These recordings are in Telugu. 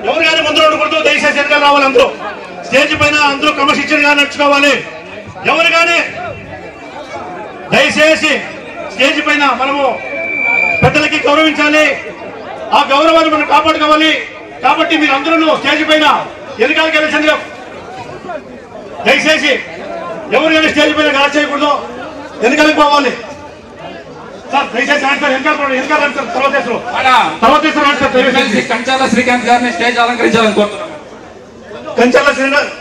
ఎవరు కానీ ముందు ఉండకూడదు, దయచేసి వెనకాల రావాలి. అందరూ స్టేజ్ పైన అందరూ క్రమశిక్షణగా నడుచుకోవాలి. ఎవరు కానీ దయచేసి స్టేజ్ పైన మనము పెద్దలకి గౌరవించాలి, ఆ గౌరవాన్ని మనం కాపాడుకోవాలి. కాబట్టి మీరు అందరూ స్టేజ్ పైన వెనకాలకి వెళ్ళండి. దయచేసి ఎవరు కానీ స్టేజ్ పైన గాలి చేయకూడదు, వెనకాలకి పోవాలి. సార్ దయచేసి కంచాల శ్రీకాంత్ గారిని స్టేజ్ అలంకరించాలని కోరుతున్నాం. కంచాల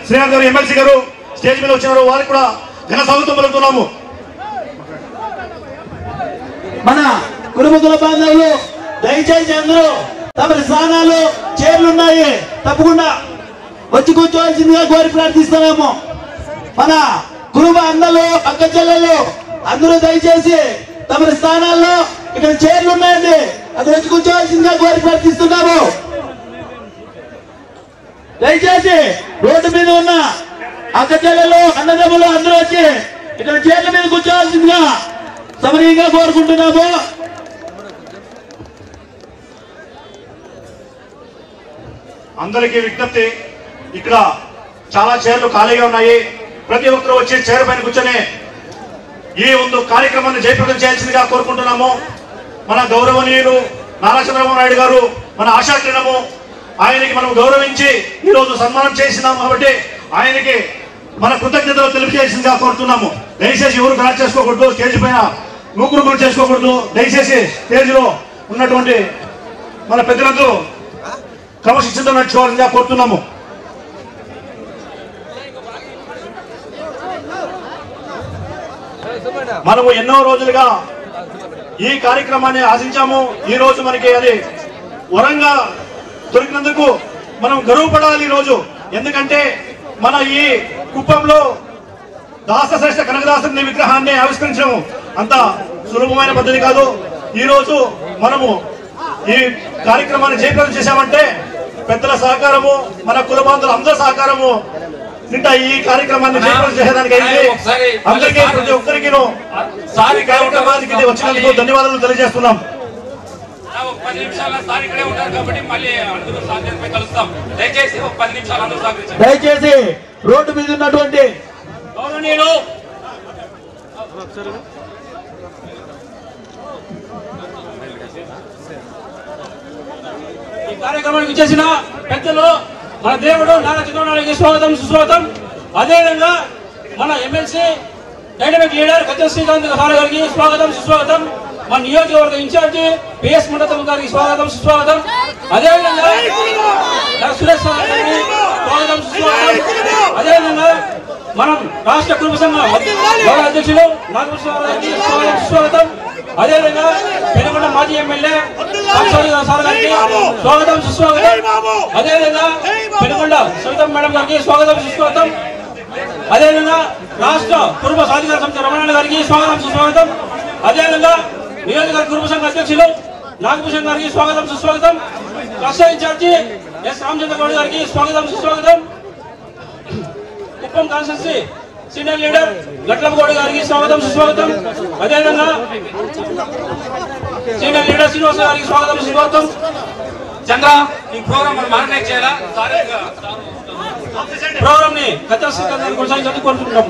శ్రీకాంత్ గారు ఎమ్మెల్సీ గారు స్టేజ్ మీద వచ్చినారు, వారికి కూడా ఘన స్వాగతం పలుకుతున్నాము. మన కుటుంబ బాంధవులు దయచేసి అందరూ తమ స్థానాలు చైర్లు ఉన్నాయి, తప్పకుండా వచ్చి కూర్చోవలసిందిగా కోరి ప్రార్థిస్తున్నాము. మన కుటుంబ అన్నలు అక్క చెల్లెలు అందరూ దయచేసి తమ స్థానాల్లో ఇక్కడ చైర్లు ఉన్నాయండి, అది వచ్చి కూర్చోవలసిందిగా కోరి ప్రార్థిస్తున్నాము. దయచేసి రోడ్డు మీద ఉన్న అక్క చెల్లెలు అన్నదమ్ములు అందరూ వచ్చి ఇక్కడ చైర్ల మీద కూర్చోవలసిందిగా సమనీయంగా కోరుకుంటున్నాము. అందరికీ విజ్ఞప్తి, ఇక్కడ చాలా చైర్లు ఖాళీగా ఉన్నాయి. ప్రతి ఒక్కరూ వచ్చి చైర్ పైన కూర్చొని ఈ ಒಂದು కార్యక్రమాన్ని జయప్రదం చేయాల్సిందిగా కోరుకుంటున్నాము. మన గౌరవనీయులు నారా చంద్రబాబు నాయుడు గారు మన ఆశాకిరణము, ఆయనకి మనం గౌరవించి ఈరోజు సన్మానం చేసినాము. కాబట్టి ఆయనకి మన కృతజ్ఞతలు తెలియజేసిందిగా కోరుతున్నాము. దయచేసి ఎవరు ఖరాబ్ చేసుకోకూడదు, స్టేజ్ పైన నూకురు చేసుకోకూడదు. దయచేసి స్టేజ్ లో ఉన్నటువంటి మన పెద్దలందరూ క్రమశిక్షణతో నడుచుకోవాలని కోరుతున్నాము. మనము ఎన్నో రోజులుగా ఈ కార్యక్రమాన్ని ఆశించాము. ఈ రోజు మనకి అది వరంగా దొరికినందుకు మనం గర్వపడాలి ఈ రోజు. ఎందుకంటే మన ఈ కుప్పంలో దాసశ్రేష్ఠ కనకదాసుని విగ్రహాన్ని ఆవిష్కరించడం అంత సులభమైన పద్ధతి కాదు. ఈ రోజు మనము ఈ కార్యక్రమాన్ని జయప్రదం చేశామంటే పెద్దల సహకారము, మన కుల బాంధవుల అందరి సహకారము నిండా ఈ కార్యక్రమాన్ని జయప్రదం చేసేదానికి అయింది. అందరికీ ప్రతి ఒక్కరికి కార్యక్రమానికి వచ్చినందుకు ధన్యవాదాలు తెలియజేస్తున్నాం. దయచేసి రోడ్డు మీద ఉన్నటువంటి గౌరవనీయులు ఈ కార్యక్రమానికి చేసిన పెద్దలు మన దేవుడు నారా చంద్రబాబు నాయుడుకి స్వాగతం సుస్వాగతం. అదేవిధంగా మన MLC dynamic leader కంచల Srikanth sir గారికి స్వాగతం సుస్వాగతం. మన నియోజకవర్గ ఇన్ఛార్జి పిఎస్ మండతం గారికి స్వాగతం సుస్వాగతం. అదేవిధంగా సురేష్ సార్ గారికి స్వాగతం సుస్వాగతం. అదేవిధంగా మనం రాష్ట్ర కుటుంబ సంఘం గౌరవ అధ్యక్షులు నాగభూషణ గారికి స్వాగతం సుస్వాగతం. అదేవిధంగా పెనుగొండ మాజీ ఎమ్మెల్యే సార్ గారికి స్వాగతం సుస్వాగతం. అదేవిధంగా పెనుగొండ సవితం మేడం గారికి స్వాగతం సుస్వాగతం. అదేవిధంగా రాష్ట్ర కుటుంబ సాధికార సమితి రమణ గారికి స్వాగతం సుస్వాగతం. అదేవిధంగా నియోజకవర్గ కుటుంబ సంఘ అధ్యక్షులు నాగభూషణ్ గారికి స్వాగతం సుస్వాగతం. రాష్ట్ర ఇన్ఛార్జి ఎస్ రామచంద్ర గౌడ్ గారికి స్వాగతం సుస్వాగతం. Kuppam constituency senior leader Gatlam Goud గారికి స్వాగతం సుస్వాగతం. అదేవిధంగా సీనియర్ లీడర్ శ్రీనివాస గారికి స్వాగతం సుస్వాగతం. చంద్ర ఈ ప్రోగ్రామ్ మనం మానిటర్ చేయాలా? ప్రోగ్రామ్ ని కచ్చా శ్రీకాంత్ కొనసాగించాలని కోరుకుంటున్నాం.